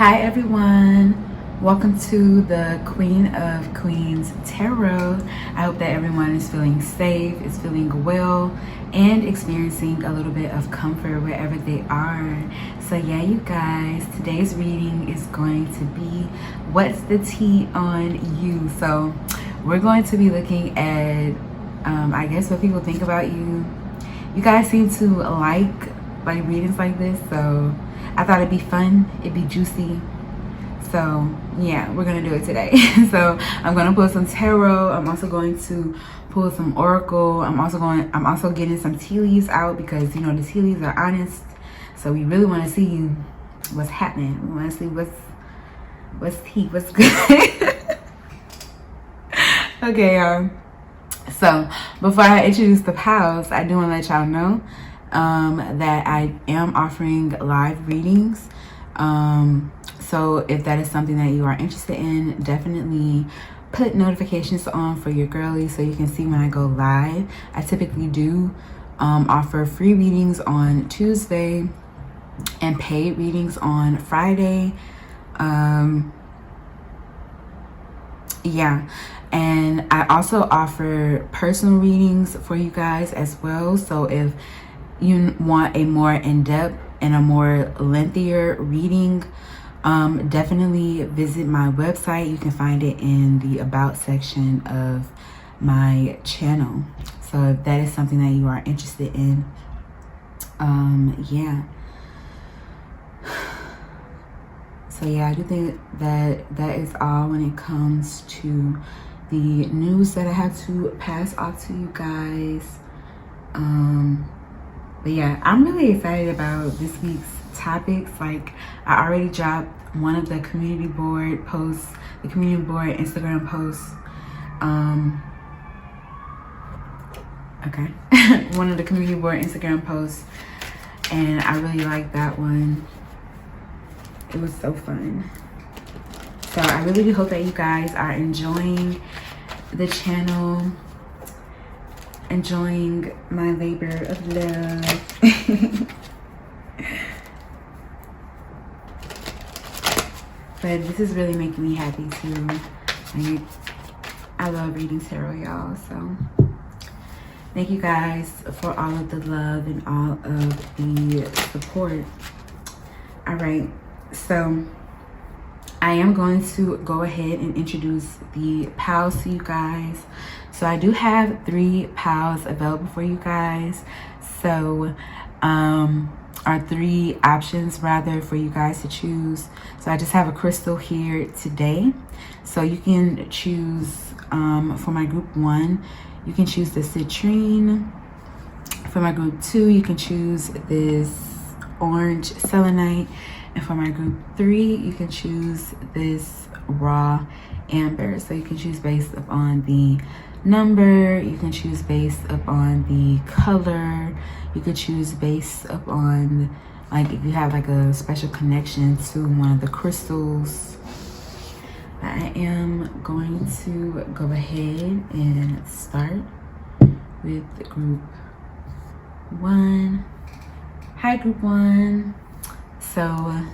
Hi everyone, welcome to the Queen of Queens Tarot. I hope that everyone is feeling safe, is feeling well, and experiencing a little bit of comfort wherever they are. So yeah, you guys, today's reading is going to be what's the tea on you. So we're going to be looking at I guess what people think about you. You guys seem to like readings like this, so I thought it'd be fun, it'd be juicy. So yeah, we're gonna do it today. So I'm gonna pull some tarot. I'm also going to pull some oracle. I'm also getting some tea leaves out because you know the tea leaves are honest. So we really want to see what's happening. We want to see what's tea, what's good. Okay, y'all. So before I introduce the pals, I do want to let y'all know that I am offering live readings. So if that is something that you are interested in, definitely put notifications on for your girlies so you can see when I go live. I typically do offer free readings on Tuesday and paid readings on Friday. Yeah, and I also offer personal readings for you guys as well. So if you want a more in-depth and a more lengthier reading, definitely visit my website. You can find it in the about section of my channel. So if that is something that you are interested in, yeah. So yeah, I do think that that is all when it comes to the news that I have to pass off to you guys. But yeah, I'm really excited about this week's topics. Like, I already dropped one of the community board posts, the community board Instagram posts. Okay, one of the community board Instagram posts, and I really like that one. It was so fun. So I really do hope that you guys are enjoying the channel, enjoying my labor of love. But this is really making me happy too. I love reading tarot, y'all. So thank you guys for all of the love and all of the support. All right, so I am going to go ahead and introduce the pals to you guys. So I do have 3 pals available for you guys. So are 3 options rather for you guys to choose. So I just have a crystal here today. So you can choose for my group 1, you can choose the citrine. For my group 2, you can choose this orange selenite. And for my group 3, you can choose this raw amber. So you can choose based upon the number, you can choose based upon the color, you could choose based upon like if you have like a special connection to one of the crystals. I am going to go ahead and start with group 1. Hi group 1. So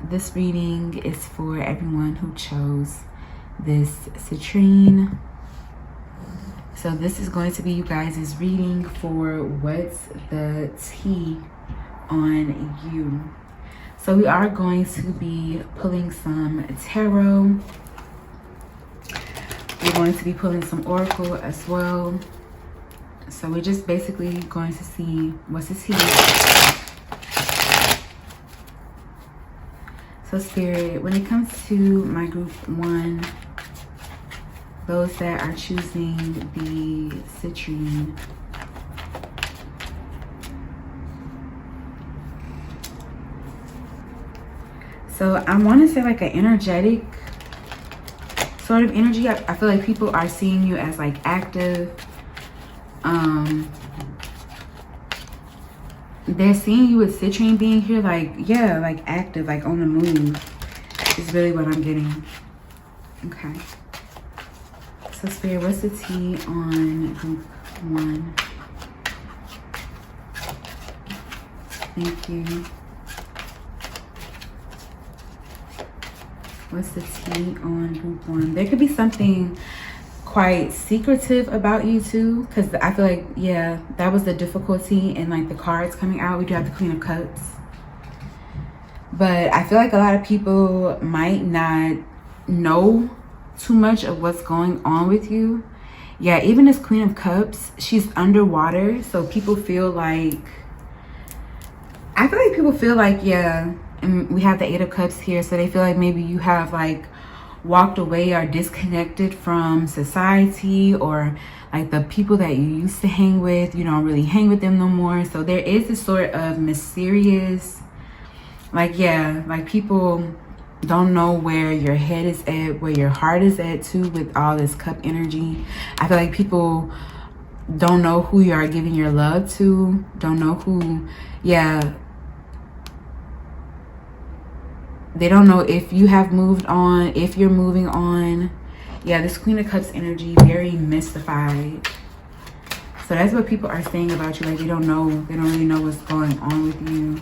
this reading is for everyone who chose this citrine. So this is going to be you guys' reading for what's the tea on you. So we are going to be pulling some tarot. We're going to be pulling some oracle as well. So we're just basically going to see what's the tea. So Spirit, when it comes to my group 1, those that are choosing the citrine, so I want to say like an energetic sort of energy. I feel like people are seeing you as like active. They're seeing you with citrine being here, like, yeah, like active, like on the move is really what I'm getting. Okay. So Spirit, what's the tea on group 1? Thank you. What's the tea on group 1? There could be something quite secretive about you too, because I feel like, yeah, that was the difficulty in like the cards coming out. We do have the Queen of Cups, but I feel like a lot of people might not know too much of what's going on with you. Yeah, even this Queen of Cups, she's underwater, so people feel like, I feel like people feel like, yeah, and we have the 8 of Cups here, so they feel like maybe you have like walked away or disconnected from society, or like the people that you used to hang with, you don't really hang with them no more. So there is this sort of mysterious, like, yeah, like people don't know where your head is at, where your heart is at too, with all this cup energy. I feel like people don't know who you are giving your love to, don't know who, yeah, they don't know if you have moved on, if you're moving on. Yeah, this Queen of Cups energy, very mystified. So that's what people are saying about you. Like, they don't know, they don't really know what's going on with you.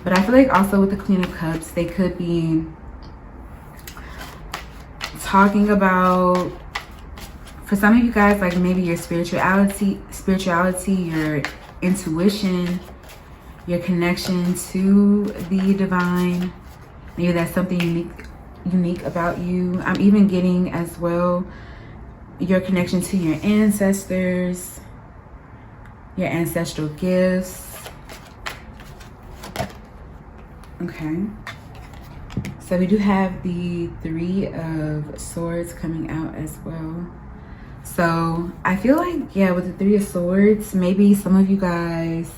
But I feel like also with the Queen of Cups, they could be talking about, for some of you guys, like maybe your spirituality, your intuition, your connection to the divine. Maybe that's something unique about you. I'm even getting as well your connection to your ancestors, your ancestral gifts. Okay. So we do have the 3 of Swords coming out as well. So I feel like, yeah, with the 3 of Swords, maybe some of you guys,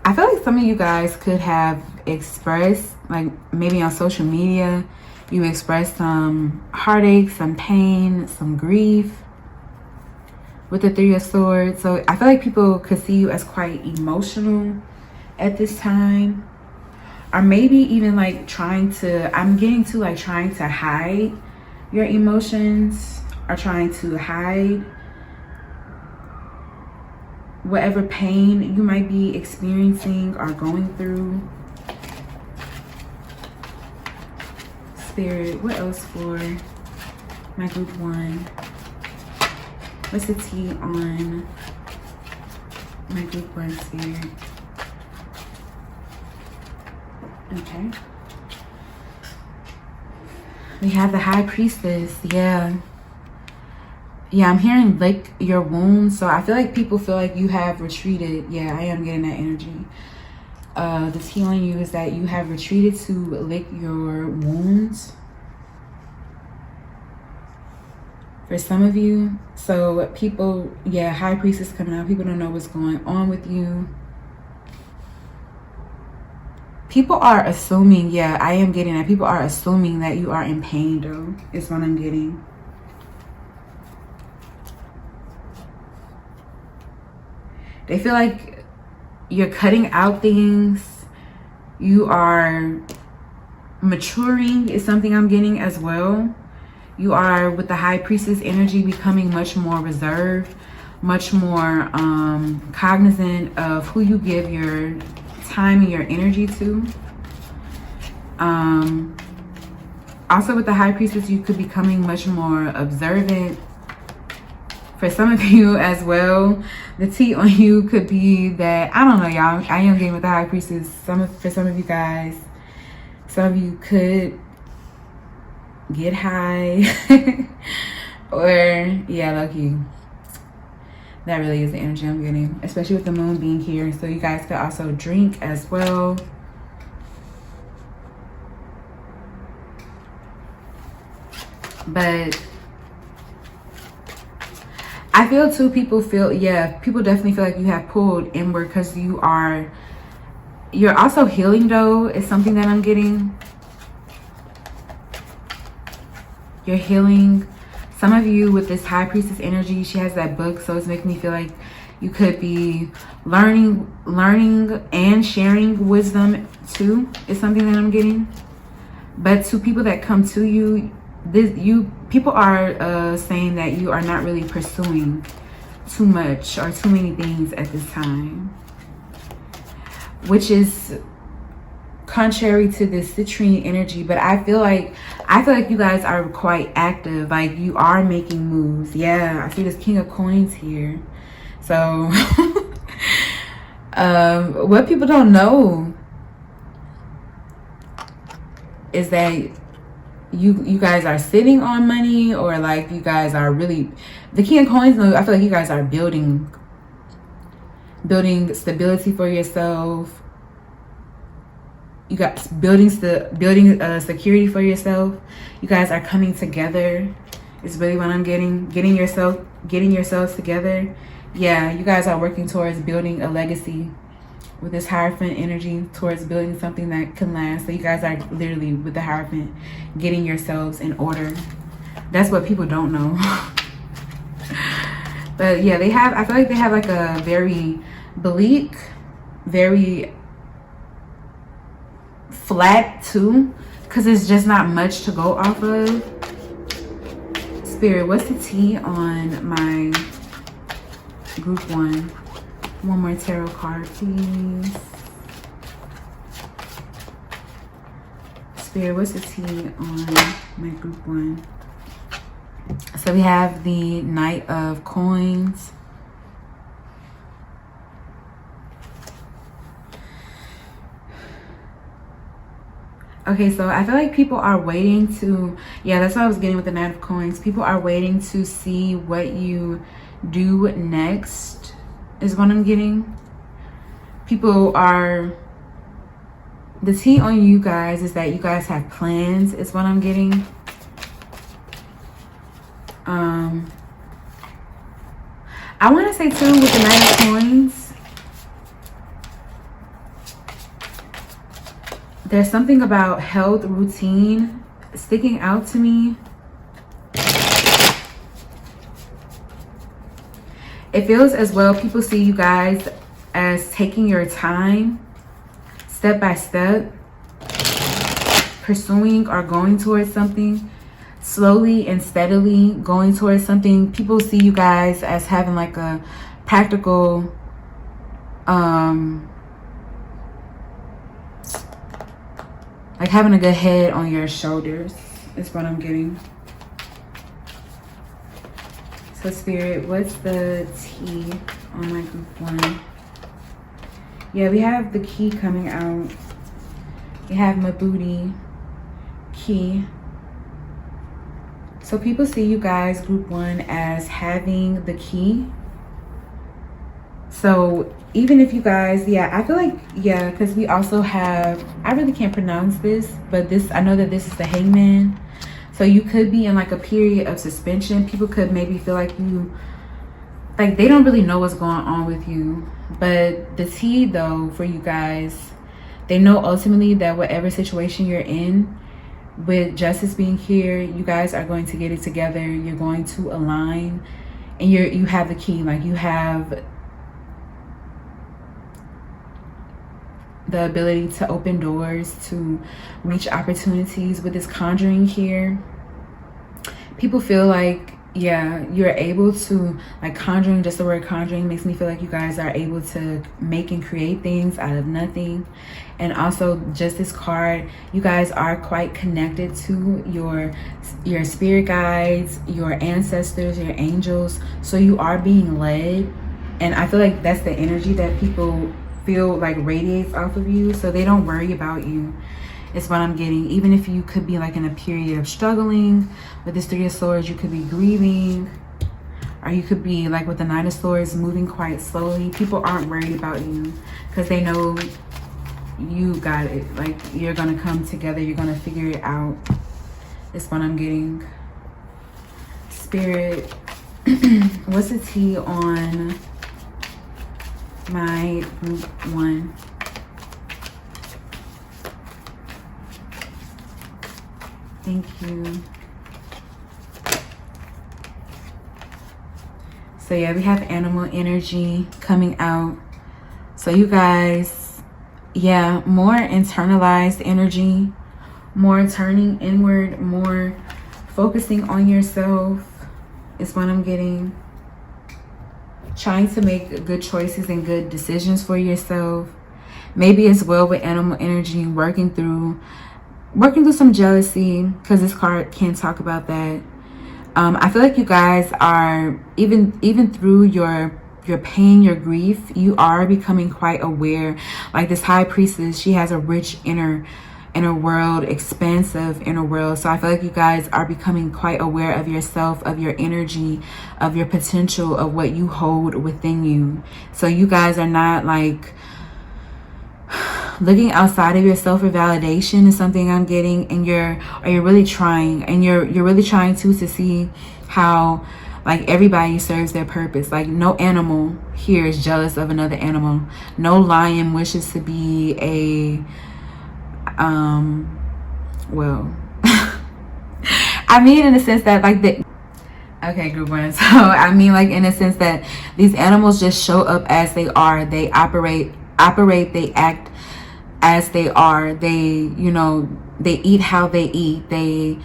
I feel like some of you guys could have expressed, like maybe on social media, you expressed some heartache, some pain, some grief with the 3 of Swords. So I feel like people could see you as quite emotional at this time. Or maybe even like trying to, I'm getting to like trying to hide your emotions, or trying to hide whatever pain you might be experiencing or going through. Spirit, what else for my group 1? What's the tea on my group 1, Spirit? Okay. We have the High Priestess. Yeah, I'm hearing lick your wounds. So I feel like people feel like you have retreated. Yeah, I am getting that energy. The tea on you is that you have retreated to lick your wounds for some of you. So people, yeah, High Priestess coming out. People don't know what's going on with you. People are assuming, yeah, I am getting that. People are assuming that you are in pain, though, is what I'm getting. They feel like you're cutting out things. You are maturing is something I'm getting as well. You are, with the High Priestess energy, becoming much more reserved, much more cognizant of who you give your time and your energy to. Also with the High Priestess, you could be becoming much more observant. For some of you as well, the tea on you could be that, I don't know, y'all, I am getting with the High Priestess. For some of you guys, some of you could get high or, yeah, lucky. That really is the energy I'm getting, especially with the moon being here. So you guys could also drink as well. But I feel too, people feel, yeah, people definitely feel like you have pulled inward, because you're also healing, though, is something that I'm getting. You're healing. Some of you with this High Priestess energy, she has that book, so it's making me feel like you could be learning and sharing wisdom too, is something that I'm getting. But to people that come to you, people are saying that you are not really pursuing too much or too many things at this time, which is contrary to this citrine energy, but I feel like you guys are quite active. Like, you are making moves. Yeah, I see this King of Coins here. So what people don't know is that you guys are sitting on money, or like you guys are really, the King of Coins, I feel like you guys are building stability for yourself. You got building security for yourself. You guys are coming together is really what I'm getting yourselves together. Yeah, you guys are working towards building a legacy with this Hierophant energy, towards building something that can last. So you guys are literally, with the Hierophant, getting yourselves in order. That's what people don't know. But yeah, I feel like they have like a very bleak, very flat too, because it's just not much to go off of. Spirit, what's the tea on my group 1? One more tarot card, please. Spirit, what's the tea on my group 1? So we have the Knight of Coins. Okay, so I feel like people are waiting to, yeah, that's what I was getting with the Knight of Coins. People are waiting to see what you do next, is what I'm getting. People are, the tea on you guys is that you guys have plans, is what I'm getting. I want to say too, with the Knight of Coins, there's something about health routine sticking out to me. It feels as well, people see you guys as taking your time, step by step, pursuing or going towards something, slowly and steadily going towards something. People see you guys as having like a practical, like having a good head on your shoulders is what I'm getting. So Spirit, what's the tea on my group 1? Yeah, we have the key coming out. We have my booty key. So people see you guys, group 1, as having the key. So even if you guys, yeah, I feel like, yeah, because we also have, I really can't pronounce this, but this, I know that this is the Hangman. So you could be in like a period of suspension. People could maybe feel like you, like they don't really know what's going on with you. But the tea though, for you guys, they know ultimately that whatever situation you're in, with justice being here, you guys are going to get it together. You're going to align, and you have the key. Like, you have the ability to open doors, to reach opportunities with this conjuring here. People feel like, yeah, you're able to, like, conjuring, just the word conjuring makes me feel like you guys are able to make and create things out of nothing. And also just this card, you guys are quite connected to your spirit guides, your ancestors, your angels. So you are being led, and I feel like that's the energy that people feel like radiates off of you. So they don't worry about you, is what I'm getting. Even if you could be like in a period of struggling with this 3 of Swords, you could be grieving, or you could be like with the 9 of Swords, moving quite slowly. People aren't worried about you because they know you got it. Like, you're gonna come together, you're gonna figure it out, is what I'm getting. Spirit, what's the tea on my group 1? Thank you. So yeah, we have animal energy coming out. So you guys, yeah, more internalized energy, more turning inward, more focusing on yourself is what I'm getting. Trying to make good choices and good decisions for yourself. maybe as well with animal energy, working through some jealousy, because this card can talk about that. I feel like you guys are, even through your pain, your grief, you are becoming quite aware. Like this high priestess, she has a rich inner world, expansive inner world. So I feel like you guys are becoming quite aware of yourself, of your energy, of your potential, of what you hold within you. So you guys are not like looking outside of yourself for validation is something I'm getting, and you're really trying, and you're really trying to see how like everybody serves their purpose. Like no animal here is jealous of another animal. No lion wishes to be a well I mean in the sense that like okay, group one. So I mean like in a sense that these animals just show up as they are. They operate, they act as they are. They, you know, they eat how they eat. They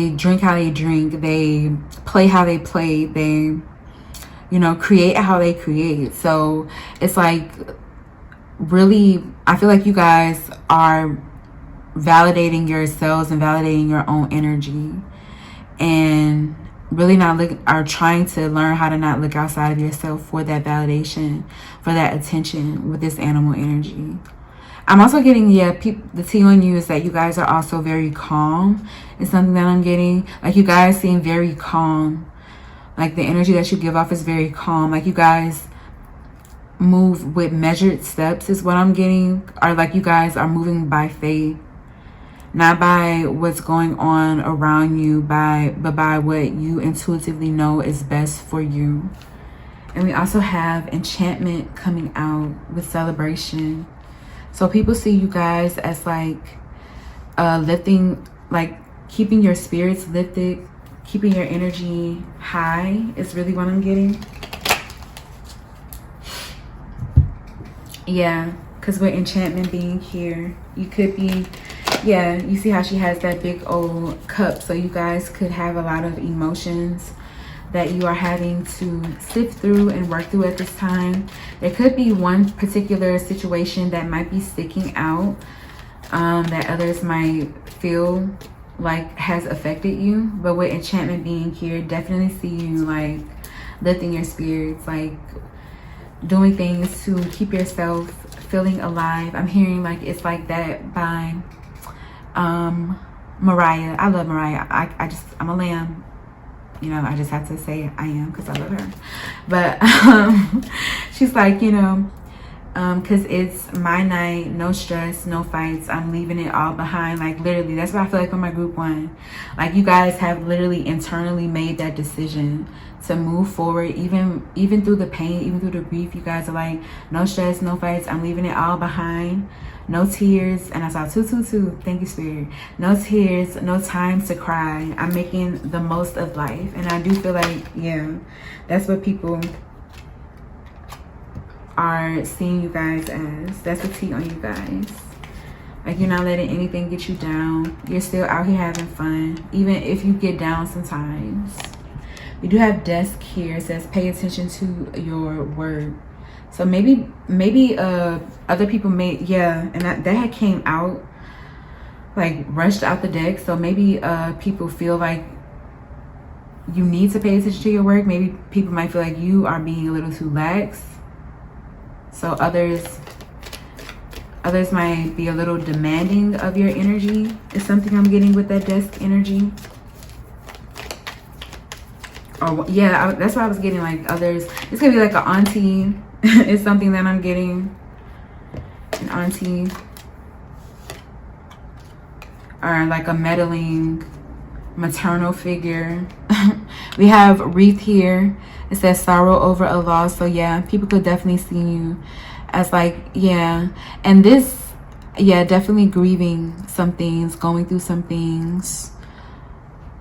drink how they drink. They play how they play. They, you know, create how they create. So it's like really, I feel like you guys are validating yourselves and validating your own energy, and really are trying to learn how to not look outside of yourself for that validation, for that attention with this animal energy. I'm also getting, the tea on you is that you guys are also very calm. It's something that I'm getting. Like you guys seem very calm. Like the energy that you give off is very calm. Like you guys move with measured steps is what I'm getting. Or like you guys are moving by faith. Not by what's going on around you, but by what you intuitively know is best for you. And we also have enchantment coming out with celebration. So people see you guys as like lifting, like keeping your spirits lifted, keeping your energy high is really what I'm getting. Yeah, because with enchantment being here, you could be, you see how she has that big old cup. So you guys could have a lot of emotions that you are having to sift through and work through at this time. There could be one particular situation that might be sticking out, that others might feel like has affected you. But with enchantment being here, definitely see you like lifting your spirits, like doing things to keep yourself feeling alive. I'm hearing like it's like that by Mariah. I love Mariah. I'm a lamb. You know, I just have to say I am because I love her. But she's like, you know, because it's my night, no stress, no fights. I'm leaving it all behind. Like literally, that's what I feel like for my group one. Like you guys have literally internally made that decision to move forward, even through the pain, even through the grief. You guys are like, no stress, no fights. I'm leaving it all behind. No tears. And I saw 222. Thank you, Spirit. No tears, no time to cry. I'm making the most of life. And I do feel like, that's what people are seeing you guys as. That's the tea on you guys. Like you're not letting anything get you down. You're still out here having fun, even if you get down sometimes. We do have desk here. It says pay attention to your word. So maybe other people may, and that had came out, like rushed out the deck. So maybe people feel like you need to pay attention to your work. Maybe people might feel like you are being a little too lax. So others might be a little demanding of your energy. Is something I'm getting with that desk energy. Or that's what I was getting. Like others, it's gonna be like an auntie. Is something that I'm getting. An auntie. Or like a meddling maternal figure. We have wreath here. It says sorrow over a loss. So people could definitely see you as like, and this, definitely grieving some things, going through some things,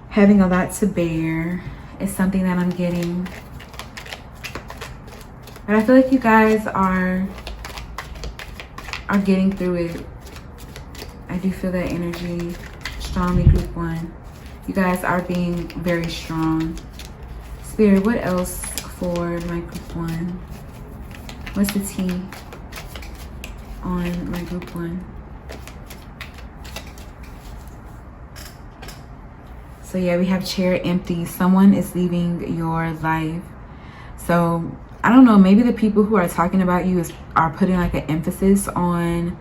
having a lot to bear is something that I'm getting. But I feel like you guys are getting through it. I do feel that energy strongly, group one. You guys are being very strong. Spirit, what else for my group one? What's the tea? on my group one. So yeah, we have chair empty. Someone is leaving your life. So I don't know, maybe the people who are talking about you are putting like an emphasis on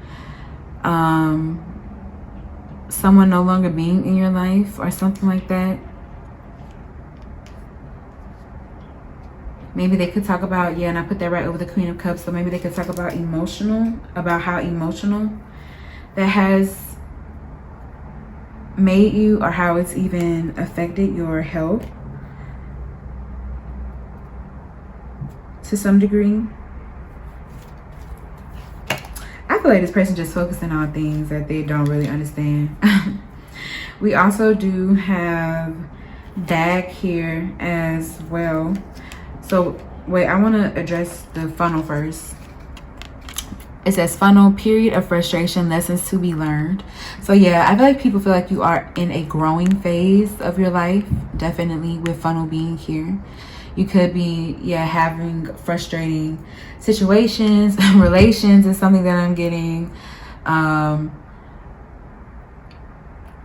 someone no longer being in your life or something like that. Maybe they could talk about, yeah, and I put that right over the Queen of Cups. So maybe they could talk about how emotional that has made you, or how it's even affected your health to some degree. I feel like this person just focusing on things that they don't really understand. We also do have bag here as well. So wait, I want to address the funnel first. It says funnel, period of frustration, lessons to be learned. So yeah, I feel like people feel like you are in a growing phase of your life. Definitely with funnel being here. You could be, yeah, having frustrating situations. Relations is something that I'm getting.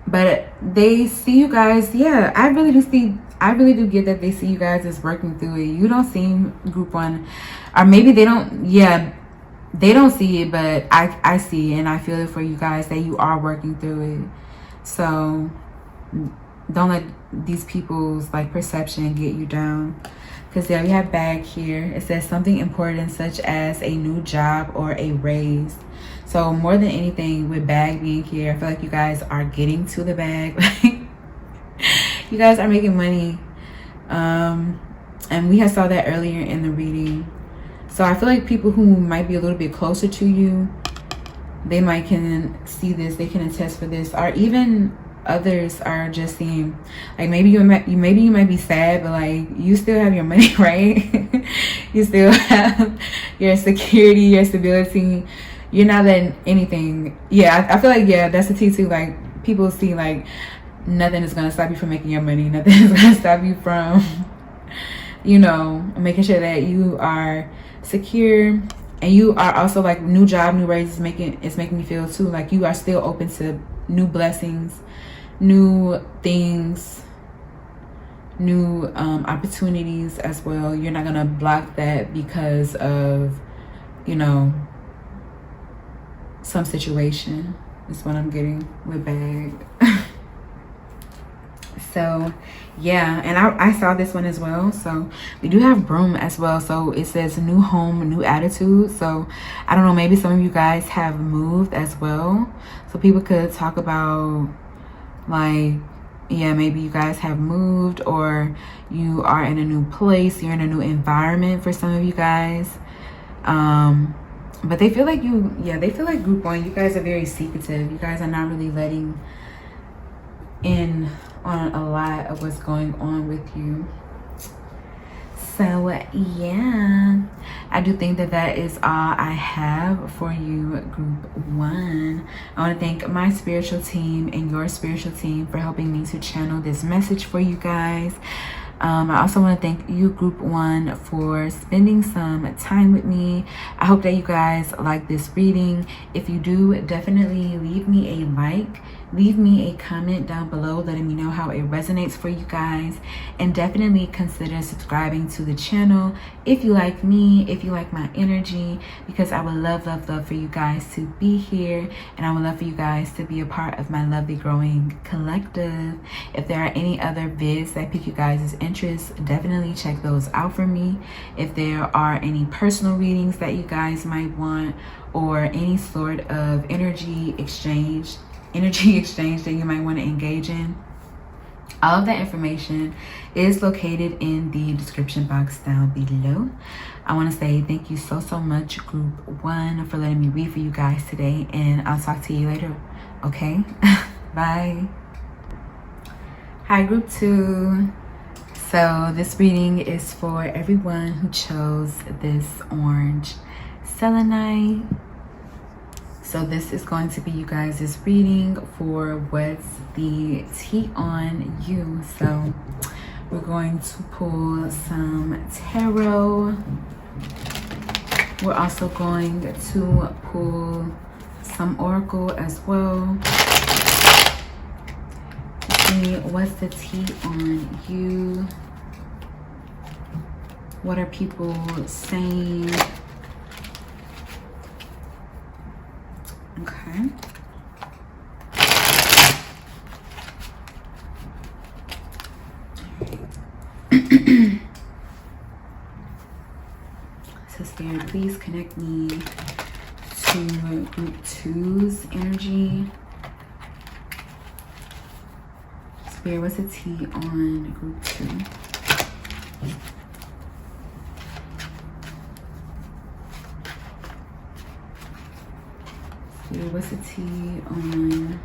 But they see you guys, yeah, I really do get that they see you guys as working through it. You don't seem, group one, or maybe they don't, yeah, they don't see it, but I see it, and I feel it for you guys that you are working through it. So don't let these people's like perception get you down. Because yeah, we have bag here. It says something important such as a new job or a raise. So more than anything, with bag being here, I feel like you guys are getting to the bag. You guys are making money. And we had saw that earlier in the reading. So I feel like people who might be a little bit closer to you, they might can see this, they can attest for this, or even others are just seeing, like, maybe you might be sad, but like you still have your money, right? You still have your security, your stability. You're not letting anything, yeah, I feel like, yeah, that's the T too. Like, people see like nothing is gonna stop you from making your money, nothing is gonna stop you from, you know, making sure that you are secure. And you are also like, new job, new raise is making me feel too like you are still open to new blessings, new things, new opportunities as well. You're not gonna block that because of, you know, some situation. Is what I'm getting with bag. So yeah, and I saw this one as well. So we do have broom as well. So it says new home, new attitude. So I don't know, maybe some of you guys have moved as well. So people could talk about, like, yeah, maybe you guys have moved, or you are in a new place, you're in a new environment for some of you guys. But they feel like they feel like group one, you guys are very secretive. You guys are not really letting in on a lot of what's going on with you. So yeah, I do think that is all I have for you, group one. I want to thank my spiritual team and your spiritual team for helping me to channel this message for you guys. I also want to thank you, group one, for spending some time with me. I hope that you guys like this reading. If you do, definitely leave me a like, leave me a comment down below letting me know how it resonates for you guys, and definitely consider subscribing to the channel if you like me, if you like my energy, because I would love for you guys to be here, and I would love for you guys to be a part of my lovely growing collective. If there are any other vids that pique you guys' interest, definitely check those out for me. If there are any personal readings that you guys might want, or any sort of energy exchange that you might want to engage in, all of that information is located in the description box down below. I want to say thank you so much, group one, for letting me read for you guys today, and I'll talk to you later. Okay. Bye. Hi, group two. So this reading is for everyone who chose this orange selenite. So this is going to be you guys' reading for what's the tea on you. So we're going to pull some tarot. We're also going to pull some oracle as well. See what's the tea on you. What are people saying? Okay. So Spirit, please connect me to group 2's energy. Spirit, what's the tea on group 2? Spirit, what's the tea on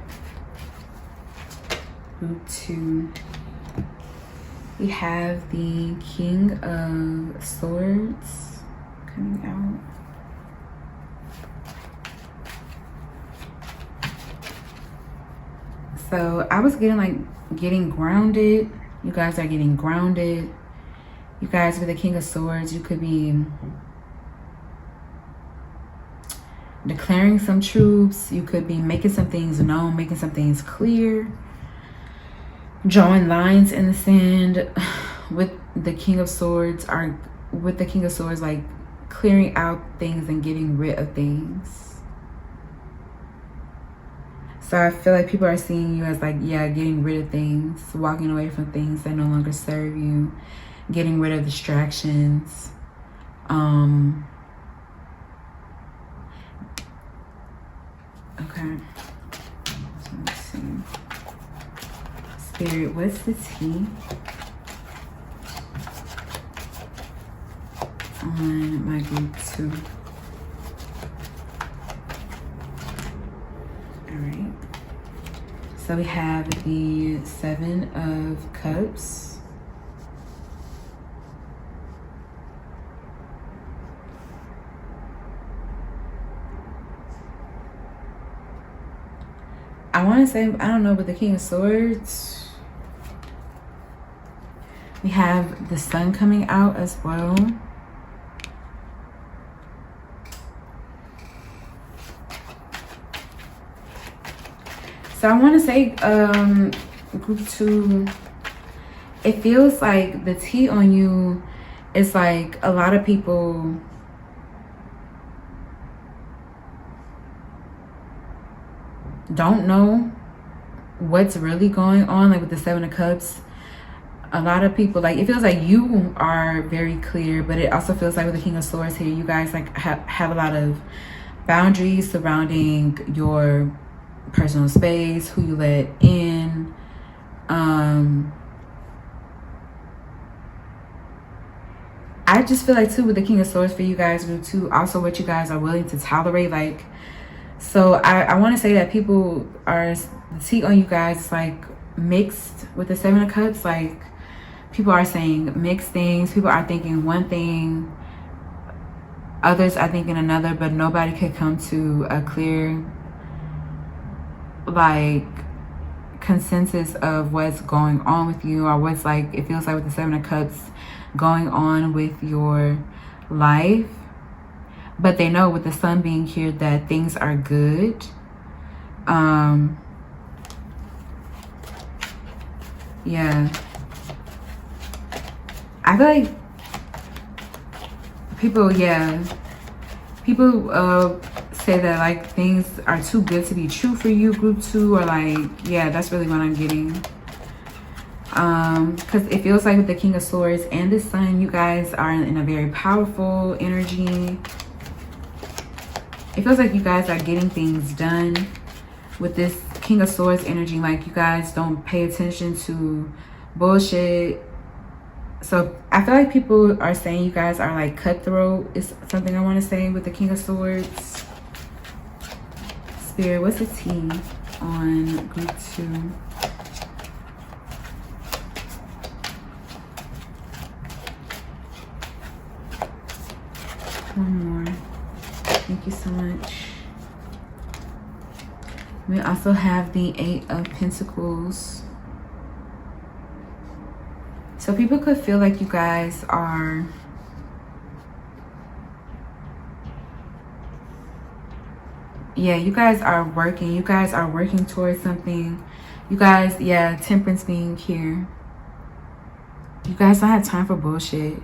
group 2? We have the King of Swords coming out. So I was getting grounded. You guys are getting grounded. You guys with the King of Swords, you could be declaring some truths. You could be making some things known, making some things clear, drawing lines in the sand. With the King of Swords, like clearing out things and getting rid of things. So I feel like people are seeing you as like, yeah, getting rid of things, walking away from things that no longer serve you, getting rid of distractions. Okay. So let's see. Spirit, what's the tea on my group 2? Alright. So we have the 7 of Cups. I want to say, I don't know, but the King of Swords. We have the Sun coming out as well. So I want to say group 2, it feels like the tea on you is like a lot of people don't know what's really going on, like with the 7 of Cups. A lot of people, like, it feels like you are very clear, but it also feels like with the King of Swords here, you guys like have a lot of boundaries surrounding your personal space, who you let in. I just feel like too with the King of Swords for you guys group 2, also what you guys are willing to tolerate. Like, so I want to say that people are, the tea on you guys is like mixed with the 7 of Cups. Like, people are saying mixed things. People are thinking one thing, others are thinking another, but nobody could come to a clear like consensus of what's going on with you, or what's, like, it feels like with the 7 of Cups going on with your life. But they know with the Sun being here that things are good. Yeah, I feel like people say that like things are too good to be true for you group 2, or like, yeah, that's really what I'm getting. Because it feels like with the King of Swords and the Sun, you guys are in a very powerful energy. It feels like you guys are getting things done with this King of Swords energy. Like, you guys don't pay attention to bullshit. So I feel like people are saying you guys are like cutthroat is something I want to say with the King of Swords. Spirit, what's the tea on group 2? One more. Thank you so much. We also have the 8 of Pentacles. So people could feel like you guys are Yeah, you guys are working. You guys are working towards something. You guys, yeah, temperance being here. You guys don't have time for bullshit.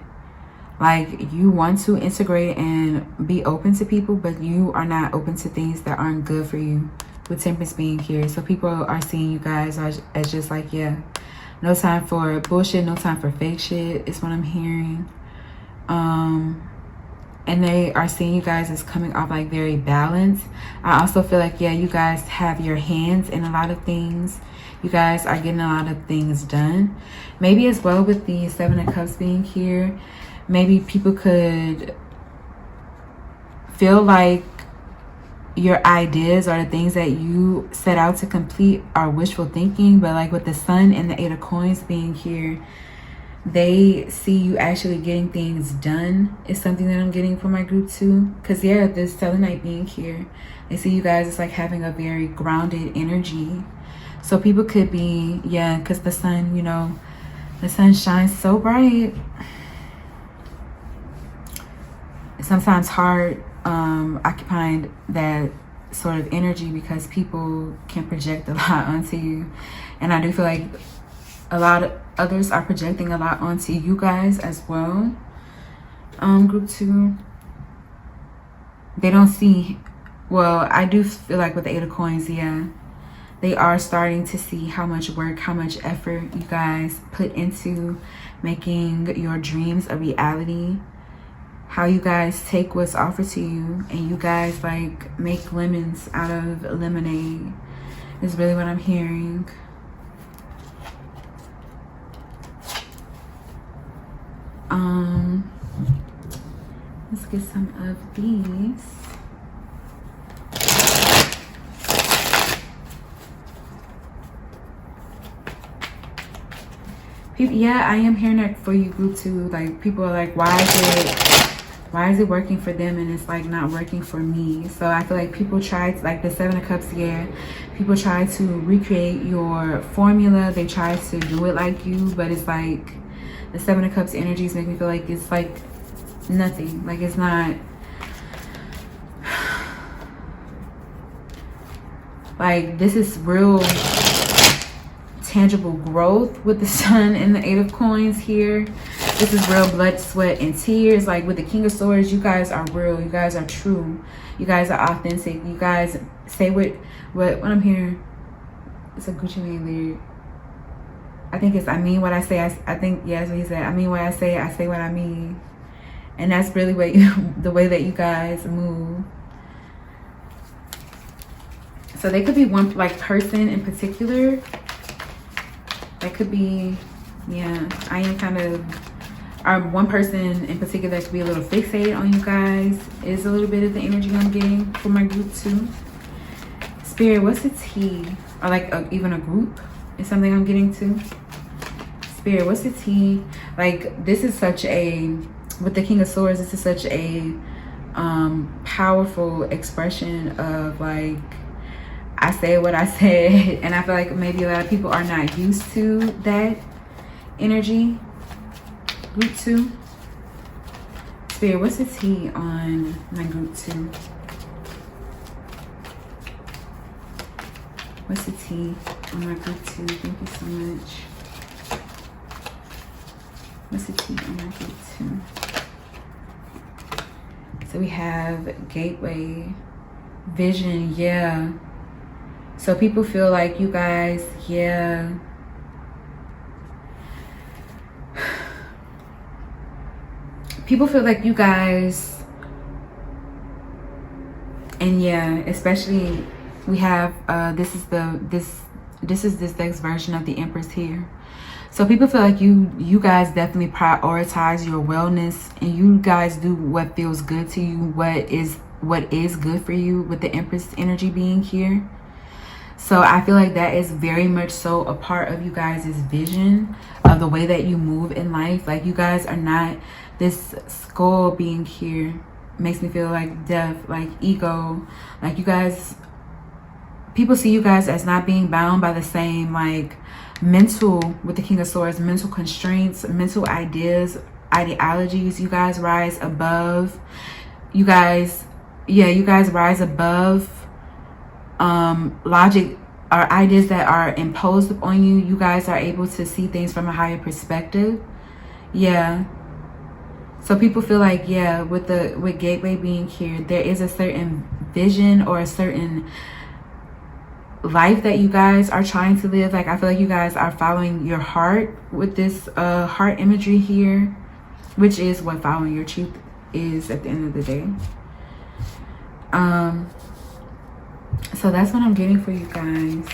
Like, you want to integrate and be open to people, but you are not open to things that aren't good for you, with temperance being here. So people are seeing you guys as just like, yeah, no time for bullshit, no time for fake shit is what I'm hearing. And they are seeing you guys as coming off like very balanced. I also feel like, yeah, you guys have your hands in a lot of things. You guys are getting a lot of things done. Maybe as well with the 7 of Cups being here, maybe people could feel like your ideas or the things that you set out to complete are wishful thinking. But like with the Sun and the 8 of Coins being here, they see you actually getting things done is something that I'm getting from my group too. Because yeah, this Selenite being here, they see you guys as like having a very grounded energy. So people could be, yeah, because the sun, you know, the sun shines so bright. It's sometimes hard occupying that sort of energy because people can project a lot onto you. And I do feel like a lot of others are projecting a lot onto you guys as well. Group 2, they don't see, well, I do feel like with the 8 of Coins, yeah, they are starting to see how much work, how much effort you guys put into making your dreams a reality. How you guys take what's offered to you and you guys like make lemons out of lemonade is really what I'm hearing. Let's get some of these. People, yeah, I am hearing that for you, group 2. Like, people are like, why is it working for them and it's like not working for me? So I feel like people try to, like the 7 of Cups, yeah, people try to recreate your formula. They try to do it like you, but it's like the 7 of Cups energies make me feel like it's like nothing. Like, it's not, like, this is real tangible growth with the Sun and the 8 of Coins here. This is real blood, sweat, and tears. Like with the King of Swords, you guys are real. You guys are true. You guys are authentic. You guys say what I'm hearing. It's a Gucci Mane lyric. I think it's, I mean what I say. I think, yeah, that's what he said. I mean what I say what I mean. And that's really what the way that you guys move. So they could be one like person in particular. That could be, yeah, I am kind of, or one person in particular that could be a little fixated on you guys is a little bit of the energy I'm getting for my group 2. Spirit, what's the T? Or like even a group is something I'm getting to. Spirit, what's the T? Like, this is such a, with the King of Swords, this is such a powerful expression of like, I say what I said, and I feel like maybe a lot of people are not used to that energy. Group 2. Spirit, what's the T on my group 2? What's the T on my group 2? Thank you so much. What's the T on my group 2? So we have gateway, vision, yeah. So people feel like you guys, yeah. People feel like you guys, and yeah, especially we have this is this next version of the Empress here. So people feel like you guys definitely prioritize your wellness and you guys do what feels good to you, what is good for you with the Empress energy being here. So I feel like that is very much so a part of you guys' vision of the way that you move in life. Like, you guys are not, this skull being here makes me feel like death, like ego. Like, you guys, people see you guys as not being bound by the same like mental, with the King of Swords, mental constraints, mental ideas, ideologies. You guys rise above. You guys, yeah, you guys rise above logic or ideas that are imposed upon you, you guys are able to see things from a higher perspective. Yeah. So people feel like, yeah, with Gateway being here, there is a certain vision or a certain life that you guys are trying to live. Like, I feel like you guys are following your heart with this heart imagery here, which is what following your truth is at the end of the day. So that's what I'm getting for you guys.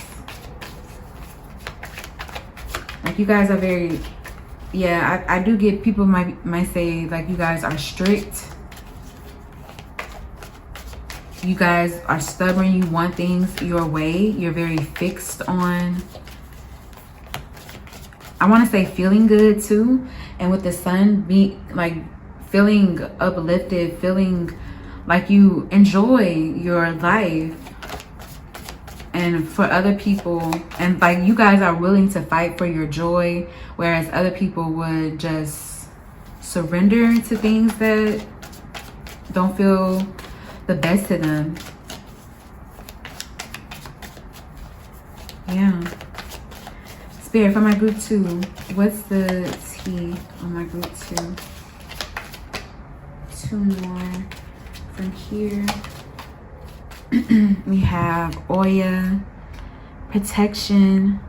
Like, you guys are very, yeah, I do get, people might say like you guys are strict. You guys are stubborn. You want things your way. You're very fixed on, I want to say, feeling good too. And with the sun, be like feeling uplifted, feeling like you enjoy your life. And for other people, and like you guys are willing to fight for your joy, whereas other people would just surrender to things that don't feel the best to them. Yeah. Spirit, for my group 2, what's the T on my group 2? 2 more from here. We have Oya, protection.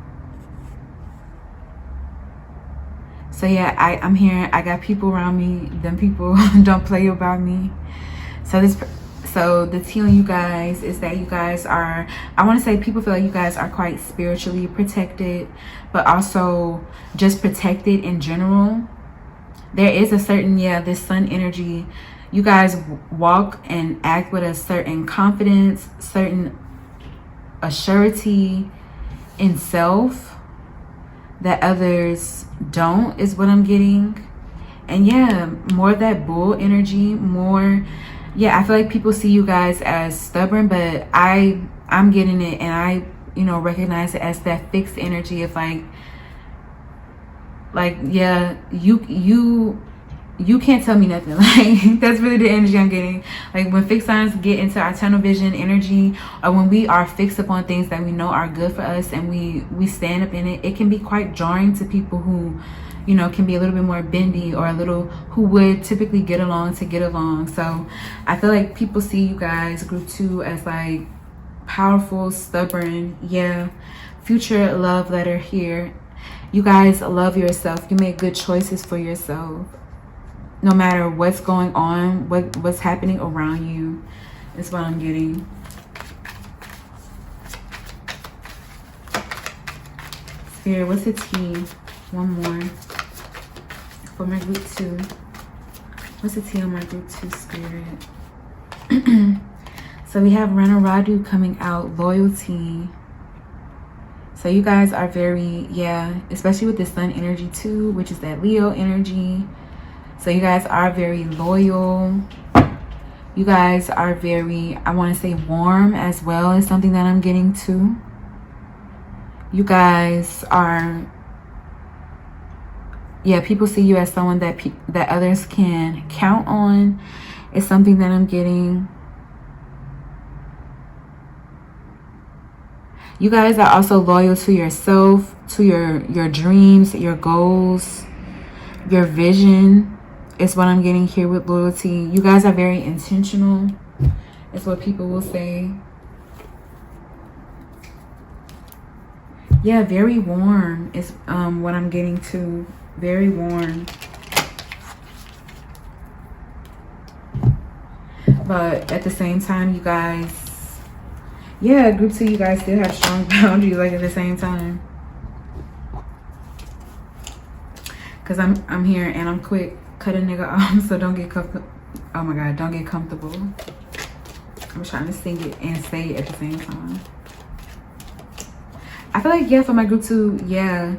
So yeah, I'm here. I got people around me. Them people don't play about me. So the tea on you guys is that you guys are, I want to say, people feel like you guys are quite spiritually protected, but also just protected in general. There is a certain, yeah, this sun energy. You guys walk and act with a certain confidence, certain assurity in self that others don't, is what I'm getting. And yeah, more of that bull energy, more, yeah, I feel like people see you guys as stubborn, but I'm getting it, and I, you know, recognize it as that fixed energy of like yeah, you can't tell me nothing. Like, that's really the energy I'm getting. Like, when fixed signs get into our tunnel vision energy, or when we are fixed upon things that we know are good for us and we stand up in it, it can be quite jarring to people who, you know, can be a little bit more bendy, or a little, who would typically get along to get along. So I feel like people see you guys, group 2, as like powerful, stubborn. Yeah. Future love letter here. You guys love yourself. You make good choices for yourself. No matter what's going on, what's happening around you, is what I'm getting. Spirit, what's the T? One more for my group 2. What's the T on my group 2, Spirit? So we have Rana Radu coming out, loyalty. So you guys are very, yeah, especially with the sun energy too, which is that Leo energy. So you guys are very loyal. You guys are very, I want to say, warm as well, is something that I'm getting to. You guys are, yeah, people see you as someone that others can count on. It's something that I'm getting. You guys are also loyal to yourself, to your dreams, your goals, your vision. Is what I'm getting here with loyalty. You guys are very intentional, is what people will say. Yeah, very warm is what I'm getting to. Very warm. But at the same time, you guys, yeah, group 2, you guys still have strong boundaries, like, at the same time. Because I'm here and I'm quick. Cut a nigga off, so don't get comfortable. Oh my God, don't get comfortable. I'm trying to sing it and say it at the same time. I feel like, yeah, for my group 2, yeah.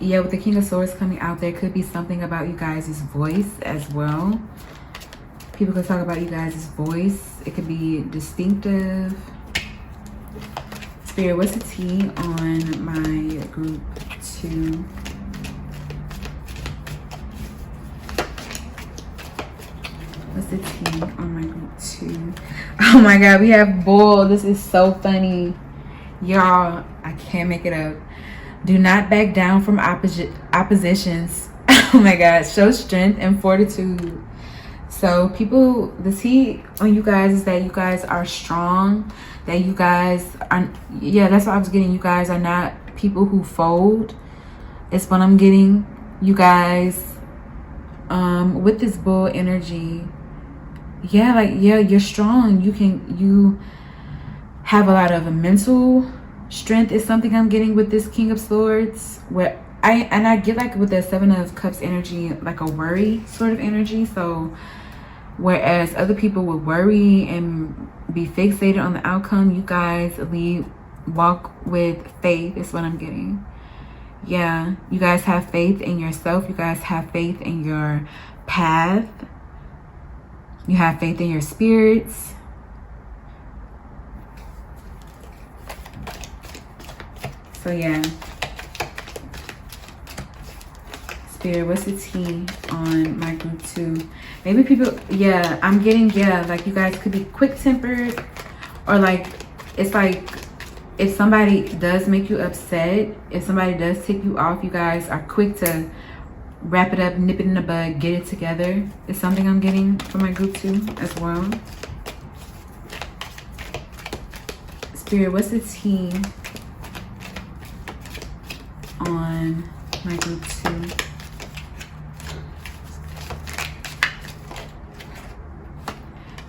Yeah, with the King of Swords coming out, there could be something about you guys' voice as well. People could talk about you guys' voice. It could be distinctive. Spirit, what's the T on my group 2? What's the T on my group 2? Oh my god, we have bull. This is so funny. Y'all, I can't make it up. Do not back down from oppositions. Oh my god, show strength and fortitude. So people, the T on you guys is that you guys are strong. That you guys are, yeah, that's what I was getting. You guys are not people who fold. It's what I'm getting. You guys, with this bull energy, yeah, like, yeah, you're strong. You have a lot of mental strength is something I'm getting with this King of Swords, where I get like with the Seven of Cups energy, like a worry sort of energy. So whereas other people would worry and be fixated on the outcome, you guys walk with faith is what I'm getting. Yeah, you guys have faith in yourself. You guys have faith in your path. You have faith in your spirits. So yeah. Spirit, what's the T on my group 2? Maybe people, yeah, I'm getting, yeah, like you guys could be quick-tempered, or like, it's like, if somebody does make you upset, if somebody does tick you off, you guys are quick to wrap it up, nip it in the bud, get it together. It's something I'm getting for my group 2 as well. Spirit, what's the T on my group 2?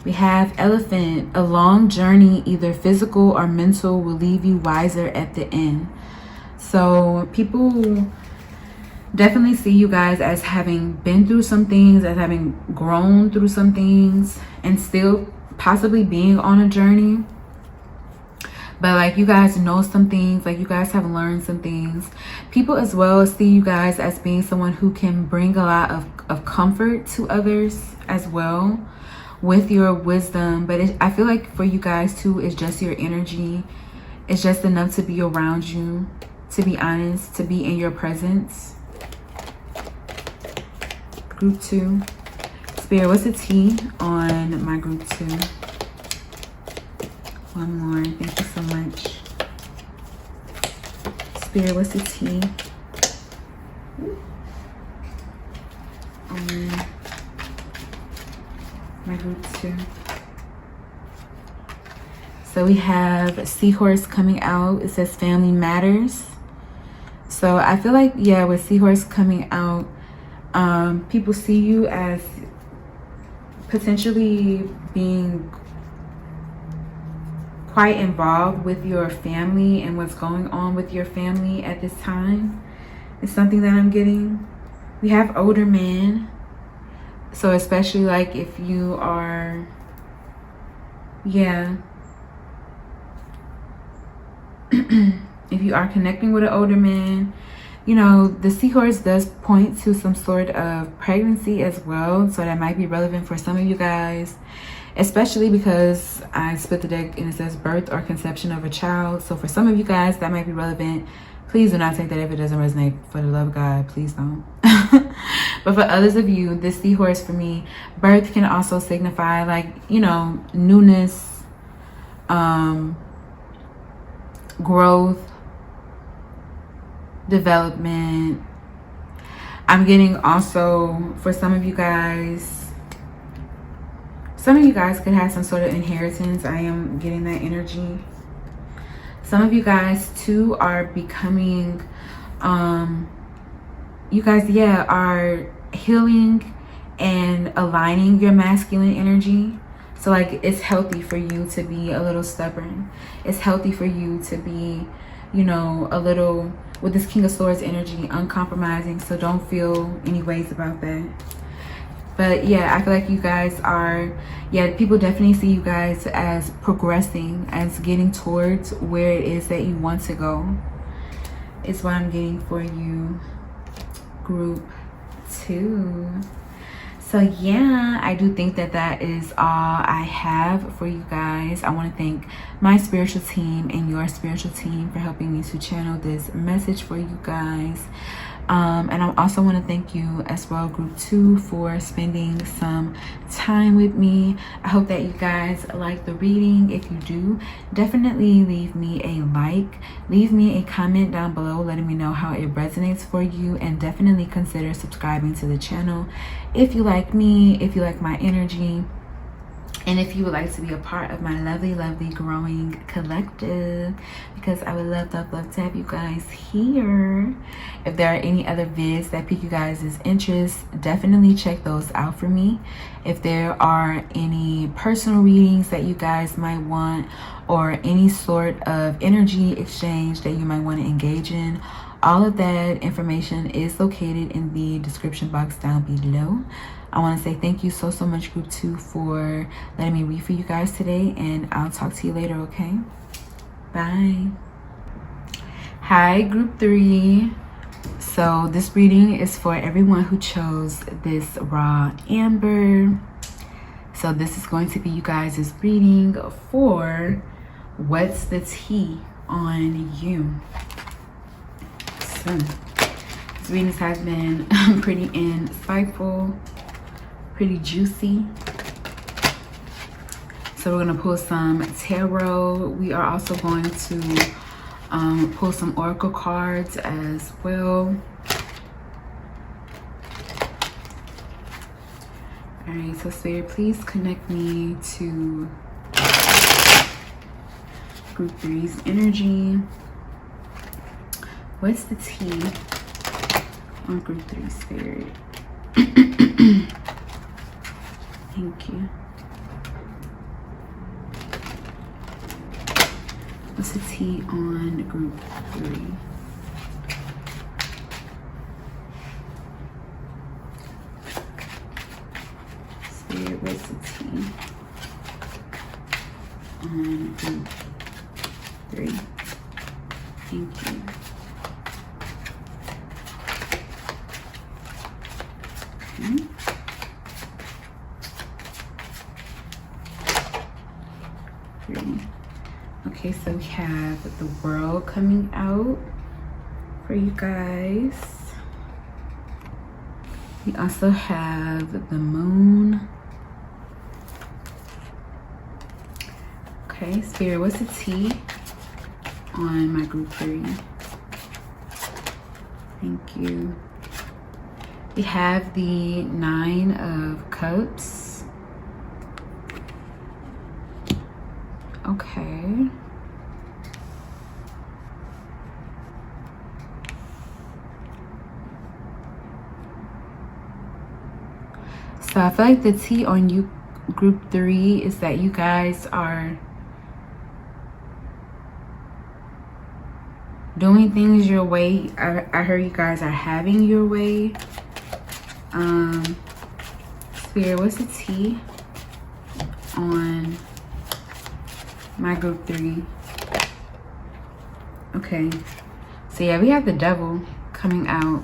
We have Elephant. A long journey, either physical or mental, will leave you wiser at the end. So people definitely see you guys as having been through some things, as having grown through some things, and still possibly being on a journey. But like you guys know some things, like you guys have learned some things. People as well see you guys as being someone who can bring a lot of comfort to others as well, with your wisdom. But I feel like for you guys too, it's just your energy. It's just enough to be around you, to be honest, to be in your presence. Group 2. Spirit, what's the T on my group 2? One more. Thank you so much. Spirit, what's the T on my group 2? So we have Seahorse coming out. It says family matters. So I feel like, yeah, with Seahorse coming out, people see you as potentially being quite involved with your family and what's going on with your family at this time. It's something that I'm getting. We have older men. So especially like if you are, yeah, if you are connecting with an older man, you know, the Seahorse does point to some sort of pregnancy as well. So that might be relevant for some of you guys, especially because I split the deck and it says birth or conception of a child. So for some of you guys, that might be relevant. Please do not take that if it doesn't resonate. For the love of God, please don't. But for others of you, this Seahorse for me, birth can also signify like, you know, newness, growth, development. I'm getting also for some of you guys could have some sort of inheritance. I am getting that energy. Some of you guys too are becoming, you guys, yeah, are healing and aligning your masculine energy. So like it's healthy for you to be a little stubborn. It's healthy for you to be, you know, a little, with this King of Swords energy, uncompromising. So don't feel any ways about that. But yeah, I feel like you guys are, yeah, people definitely see you guys as progressing, as getting towards where it is that you want to go. It's what I'm getting for you, group 2. So yeah, I do think that that is all I have for you guys. I want to thank my spiritual team and your spiritual team for helping me to channel this message for you guys. And I also want to thank you as well, group 2, for spending some time with me. I hope that you guys like the reading. If you do, definitely leave me a like, leave me a comment down below letting me know how it resonates for you, and definitely consider subscribing to the channel if you like me, if you like my energy, and if you would like to be a part of my lovely, lovely growing collective, because I would love, love, love to have you guys here. If there are any other vids that pique you guys' interest, definitely check those out for me. If there are any personal readings that you guys might want, or any sort of energy exchange that you might want to engage in, all of that information is located in the description box down below. I want to say thank you so much, group 2, for letting me read for you guys today, and I'll talk to you later, okay? Bye. Hi, group 3. So this reading is for everyone who chose this raw amber. So this is going to be you guys' reading for what's the tea on you. So this reading has been pretty insightful, pretty juicy. So we're going to pull some tarot. We are also going to pull some oracle cards as well. All right, so Spirit, please connect me to group 3's energy. What's the tea on group 3, Spirit? Thank you. What's the tea on group 3? Spirit, what's the tea on group 3? Thank you. Okay, so we have the world coming out for you guys. We also have the moon. Okay, Spirit, what's the tea on my group 3? Thank you. We have the 9 of Cups. Okay. So I feel like the tea on you, group 3, is that you guys are doing things your way. I heard you guys are having your way. Spirit, what's the tea on my group 3? Okay, so yeah, we have the devil coming out.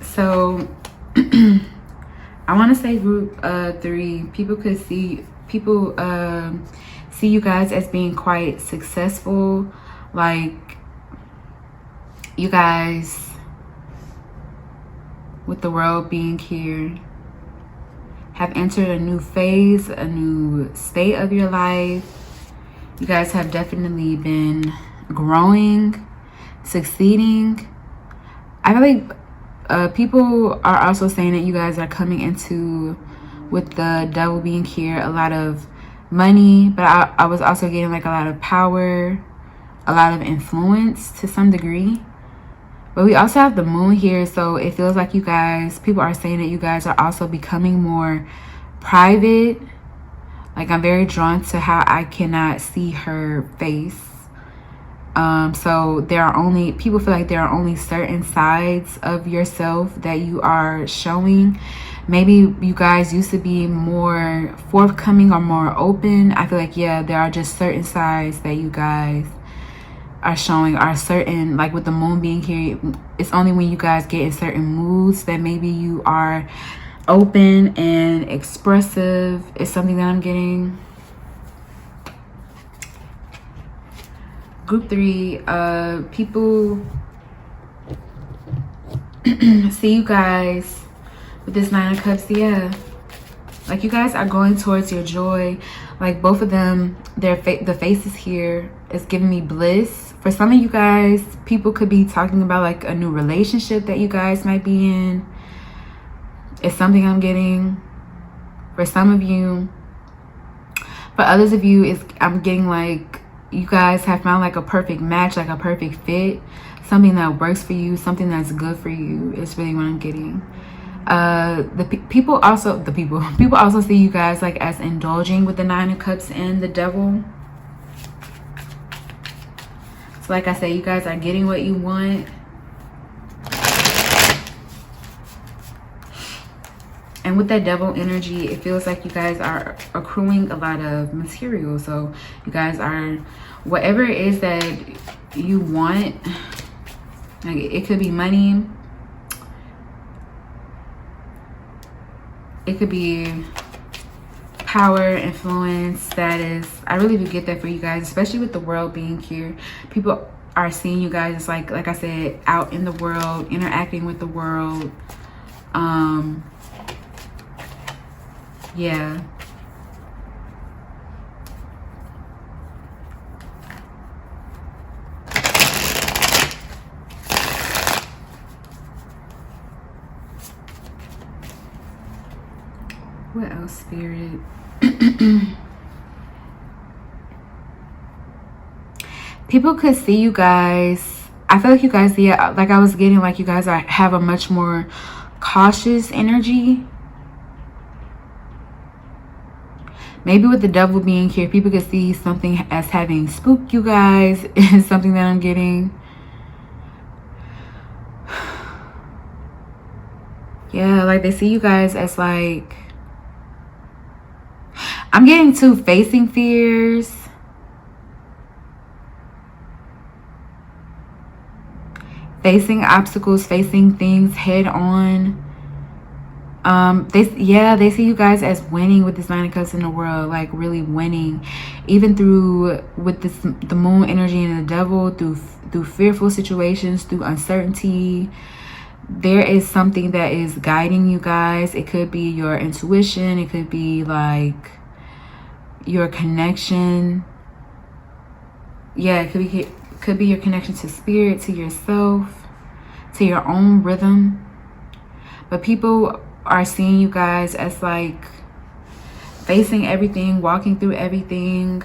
So I want to say group 3, people could see you guys as being quite successful. Like, you guys, with the world being here, have entered a new phase, a new state of your life. You guys have definitely been growing, succeeding. I feel like people are also saying that you guys are coming into, with the devil being here, a lot of money, but I was also getting like a lot of power, a lot of influence to some degree. But we also have the moon here, so it feels like you guys, people are saying that you guys are also becoming more private. Like, I'm very drawn to how I cannot see her face. So there are only, people feel like there are only certain sides of yourself that you are showing. Maybe you guys used to be more forthcoming or more open. I feel like, yeah, there are just certain sides that you guys are showing, are certain, like with the moon being here, it's only when you guys get in certain moods that maybe you are open and expressive, is something that I'm getting. Group 3, people see you guys with this 9 of Cups. Yeah, like you guys are going towards your joy. Like both of them, the faces here is giving me bliss. For some of you guys, people could be talking about like a new relationship that you guys might be in. It's something I'm getting. For some of you, for others of you, I'm getting like you guys have found like a perfect match, like a perfect fit, something that works for you, something that's good for you. Is really what I'm getting. People also see you guys like as indulging with the 9 of Cups and the Devil. So like I said, you guys are getting what you want. And with that Devil energy, it feels like you guys are accruing a lot of material. So you guys are, whatever it is that you want, like it could be money, it could be power, influence, status. I really do get that for you guys, especially with the world being here. People are seeing you guys as like I said, out in the world, interacting with the world. Yeah. What else, Spirit? People could see you guys. I feel like you guys, yeah, like I was getting like you guys have a much more cautious energy. Maybe with the Devil being here, people could see something as having spooked you guys. Is something that I'm getting. Yeah, like they see you guys as like, I'm getting to facing fears. Facing obstacles, facing things head on. They see you guys as winning with this 9 of Cups in the world, like really winning, even through with the Moon energy and the Devil, through fearful situations, through uncertainty. There is something that is guiding you guys. It could be your intuition, it could be like your connection. Yeah, it could be your connection to spirit, to yourself, to your own rhythm. But people are seeing you guys as like facing everything, walking through everything.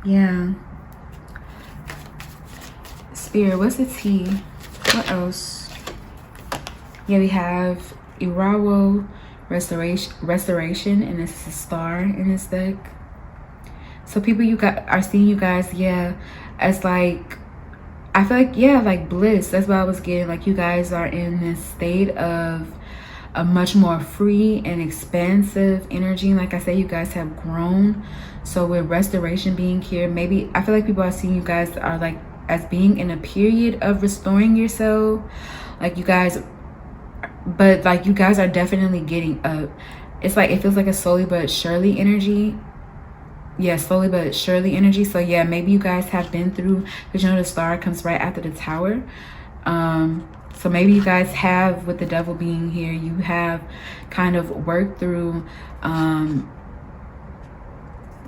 Yeah. Spirit, what's the tea? What else? Yeah, we have Irawo, restoration, and this is a star in this deck. So people are seeing you guys, yeah, as like, I feel like, yeah, like bliss. That's what I was getting. Like you guys are in this state of a much more free and expansive energy. Like I said, you guys have grown. So with restoration being here, maybe I feel like people are seeing you guys are like as being in a period of restoring yourself. Like you guys, but like you guys are definitely getting up. It's like, it feels like a slowly but surely energy. Yeah, slowly but surely energy. So yeah, maybe you guys have been through, because you know the star comes right after the Tower. So maybe you guys have, with the Devil being here, you have kind of worked through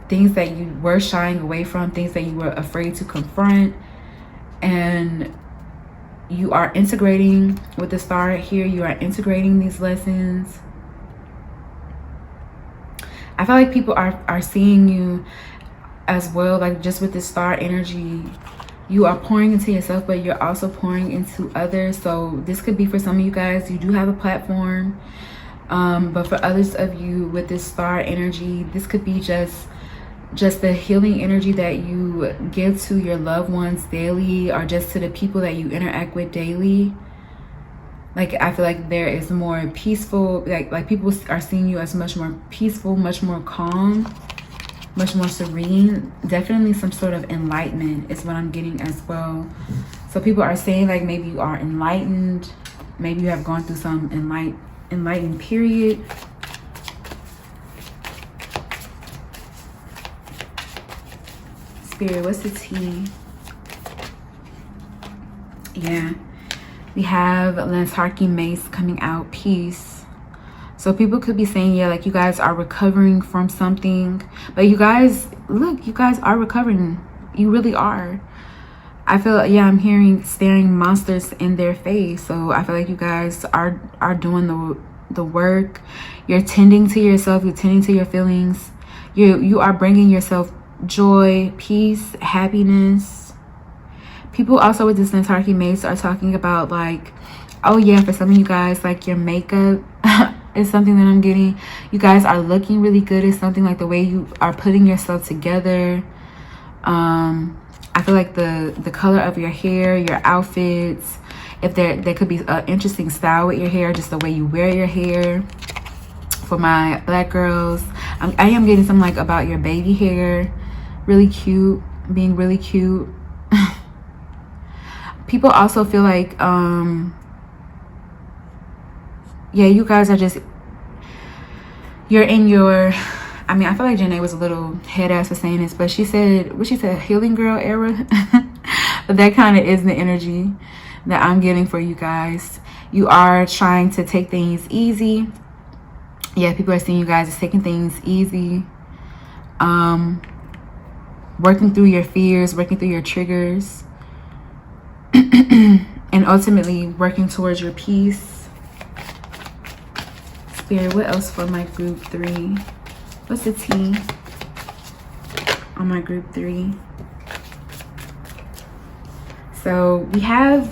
things that you were shying away from, things that you were afraid to confront, and you are integrating with the star here. You are integrating these lessons. I feel like people are seeing you as well, like just with this star energy. You are pouring into yourself, but you're also pouring into others. So this could be for some of you guys, you do have a platform. But for others of you with this star energy, this could be just the healing energy that you give to your loved ones daily, or just to the people that you interact with daily. Like I feel like there is more peaceful, like people are seeing you as much more peaceful, much more calm, much more serene. Definitely some sort of enlightenment is what I'm getting as well. So people are saying like maybe you are enlightened, maybe you have gone through some enlightened period. Spirit, what's the tea? Yeah, we have Lantarki Mace coming out, peace. So people could be saying, yeah, like you guys are recovering from something. But you guys, look, you guys are recovering. You really are. I feel, yeah, I'm hearing staring monsters in their face. So I feel like you guys are doing the work. You're tending to yourself. You're tending to your feelings. You are bringing yourself joy, peace, happiness. People also with this Lantarki Mace are talking about like, oh yeah, for some of you guys, like your makeup is something that I'm getting. You guys are looking really good. It's something like the way you are putting yourself together. I feel like the color of your hair, your outfits, if there could be an interesting style with your hair, just the way you wear your hair. For my black girls, I am getting something like about your baby hair, really cute, being really cute. People also feel like yeah, you guys are just, you're in your, I mean, I feel like Janae was a little head ass for saying this, but she said, what she said, healing girl era. But that kind of is the energy that I'm getting for you guys. You are trying to take things easy. Yeah, people are seeing you guys as taking things easy. Working through your fears, working through your triggers. And ultimately working towards your peace. Spirit, what else for my group 3? What's the T on my group 3? So we have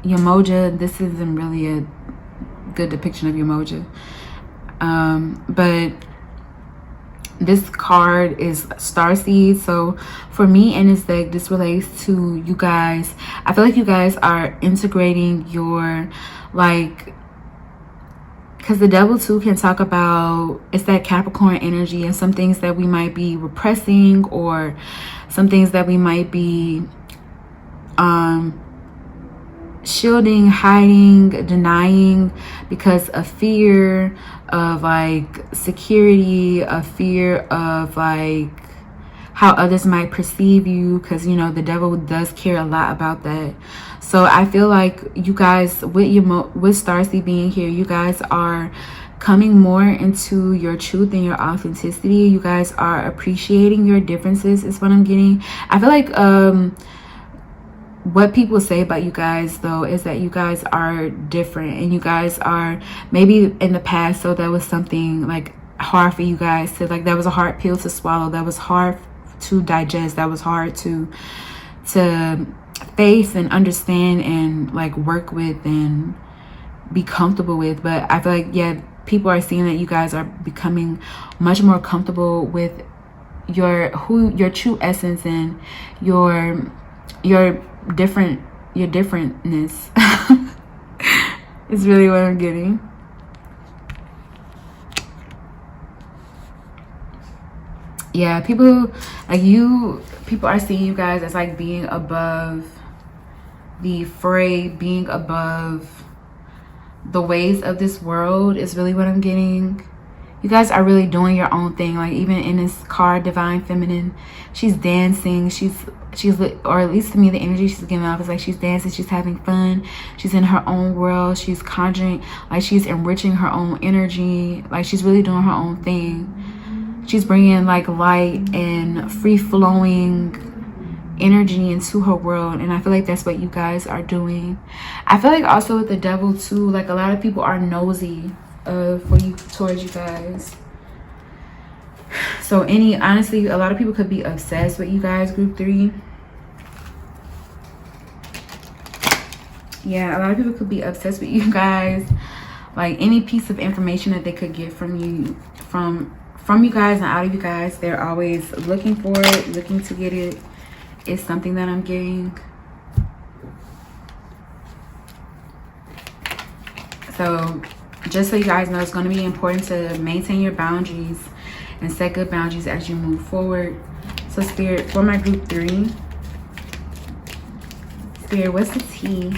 Yamoja. This isn't really a good depiction of Yamoja. But this card is starseed. So for me and this deck, this relates to you guys. I feel like you guys are integrating your, like, because the devil too can talk about, it's that Capricorn energy, and some things that we might be repressing, or some things that we might be shielding, hiding, denying because of fear of like security, a fear of like how others might perceive you, because you know the devil does care a lot about that. So I feel like you guys, with Starseed being here, you guys are coming more into your truth and your authenticity. You guys are appreciating your differences is what I'm getting. I feel like what people say about you guys though is that you guys are different, and you guys are, maybe in the past, so that was something like hard for you guys to, like, that was a hard pill to swallow, that was hard to digest, that was hard to face and understand and like work with and be comfortable with. But I feel like, yeah, people are seeing that you guys are becoming much more comfortable with your true essence and your differentness. It's really what I'm getting. Yeah, people are seeing you guys as like being above the fray, being above the ways of this world is really what I'm getting. You guys are really doing your own thing. Like even in this card, Divine Feminine, she's dancing, she's or at least to me the energy she's giving off is like she's dancing, she's having fun, she's in her own world, she's conjuring, like she's enriching her own energy, like she's really doing her own thing. She's bringing like light and free-flowing energy into her world, and I feel like that's what you guys are doing. I feel like also with the devil too, like a lot of people are nosy towards you guys. So honestly, a lot of people could be obsessed with you guys, group 3. Yeah, a lot of people could be obsessed with you guys. Like any piece of information that they could get from you, from you guys and out of you guys, they're always looking for it, looking to get it. It's something that I'm getting. So just so you guys know, it's going to be important to maintain your boundaries and set good boundaries as you move forward. So Spirit, for my group 3, Spirit, what's the T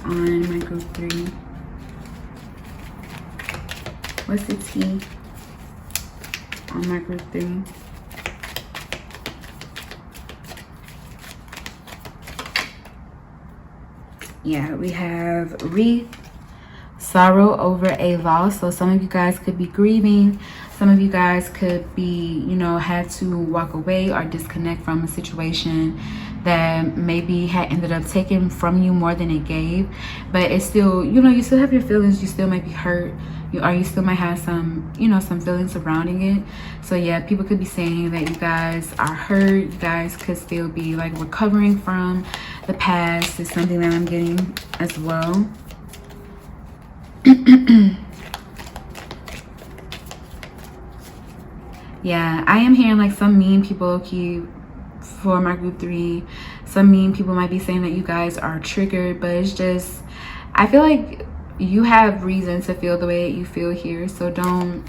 on my group 3? What's the T on my group 3? Yeah, we have wreath, sorrow over a loss. So some of you guys could be grieving. Some of you guys could be, you know, had to walk away or disconnect from a situation that maybe had ended up taking from you more than it gave. But it's still, you know, you still have your feelings. You still might be hurt. You still might have some, you know, some feelings surrounding it. So yeah, people could be saying that you guys are hurt. You guys could still be like recovering from the past. Is something that I'm getting as well. Yeah, I am hearing like some mean people for my group 3. Some mean people might be saying that you guys are triggered, but it's just, I feel like you have reason to feel the way that you feel here. So don't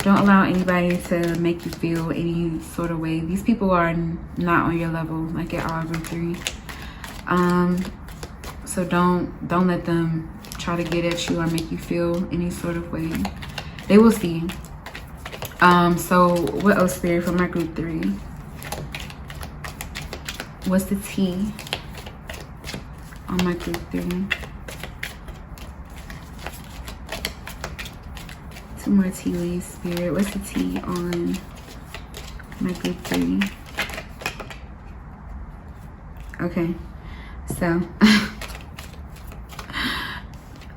allow anybody to make you feel any sort of way. These people are not on your level, like at all, group 3. So don't let them try to get at you or make you feel any sort of way. They will see. So what else, Spirit, for my group 3? What's the T on my group 3? 2 more tea leaves, Spirit. What's the T on my group 3? Okay, so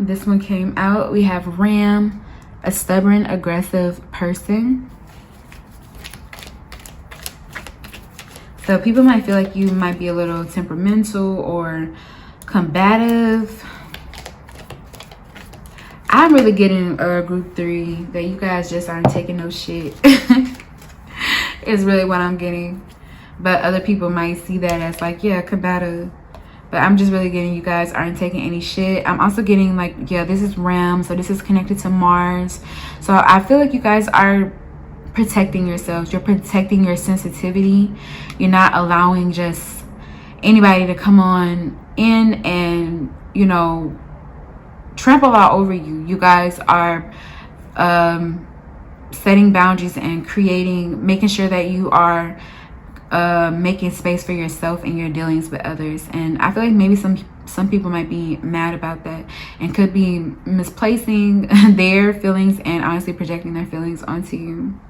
this one came out. We have Ram, a stubborn, aggressive person. So people might feel like you might be a little temperamental or combative. I'm really getting group 3 that you guys just aren't taking no shit. Is really what I'm getting. But other people might see that as like, yeah, combative. But I'm just really getting you guys aren't taking any shit. I'm also getting like, yeah, this is Ram. So this is connected to Mars. So I feel like you guys are protecting yourselves. You're protecting your sensitivity. You're not allowing just anybody to come on in and, you know, trample all over you. You guys are setting boundaries and making sure that you are making space for yourself and your dealings with others. And I feel like maybe some people might be mad about that and could be misplacing their feelings and honestly projecting their feelings onto you.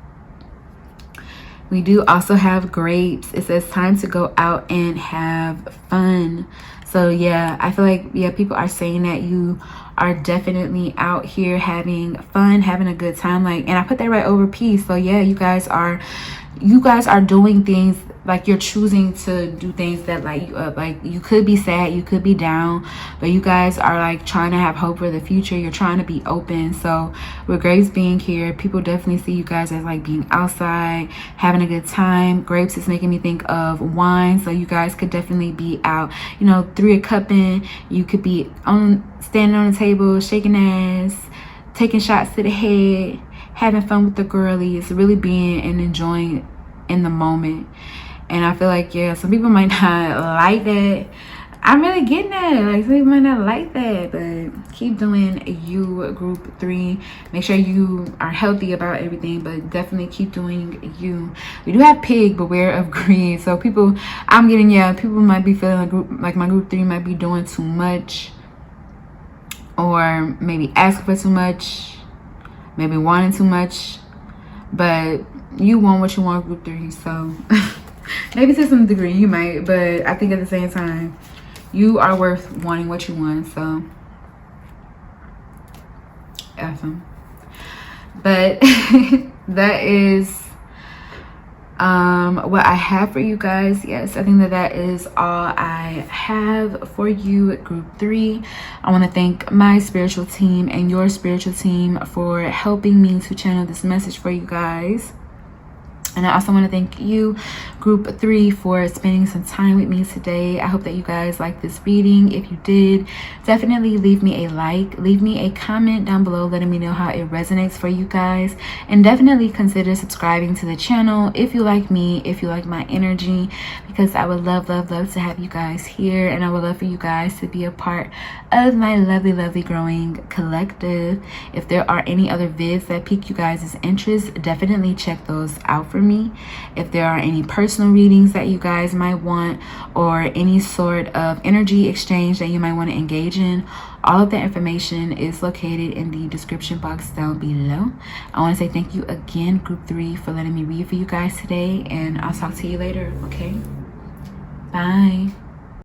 We do also have grapes. It says time to go out and have fun. So yeah, I feel like, yeah, people are saying that you are definitely out here having fun, having a good time. Like, and I put that right over peace. So yeah, you guys are doing things, like you're choosing to do things that light you up. Like you could be sad, you could be down, but you guys are like trying to have hope for the future. You're trying to be open. So with grapes being here, people definitely see you guys as like being outside, having a good time. Grapes is making me think of wine. So you guys could definitely be out, you know, 3 a cup in. You could be standing on the table, shaking ass, taking shots to the head, having fun with the girlies, really being and enjoying in the moment. And I feel like, yeah, some people might not like that. I'm really getting that. Like, some people might not like that, but keep doing you, group 3. Make sure you are healthy about everything, but definitely keep doing you. We do have pig, beware of greed. So people, I'm getting, yeah, people might be feeling like my group 3 might be doing too much, or maybe asking for too much, maybe wanting too much. But you want what you want, group 3. So maybe to some degree you might, but I think at the same time you are worth wanting what you want. So awesome. But that is what I have for you guys. Yes, I think that is all I have for you, group 3. I want to thank my spiritual team and your spiritual team for helping me to channel this message for you guys. And I also want to thank you, group 3, for spending some time with me today. I hope that you guys liked this reading. If you did, definitely leave me a like, leave me a comment down below letting me know how it resonates for you guys, and definitely consider subscribing to the channel if you like me, if you like my energy, because I would love to have you guys here, and I would love for you guys to be a part of my lovely growing collective. If there are any other vids that pique you guys' interest, definitely check those out for me. If there are any personal readings that you guys might want, or any sort of energy exchange that you might want to engage in, all of that information is located in the description box down below. I want to say thank you again, group 3, for letting me read for you guys today, and I'll talk to you later. Okay, bye.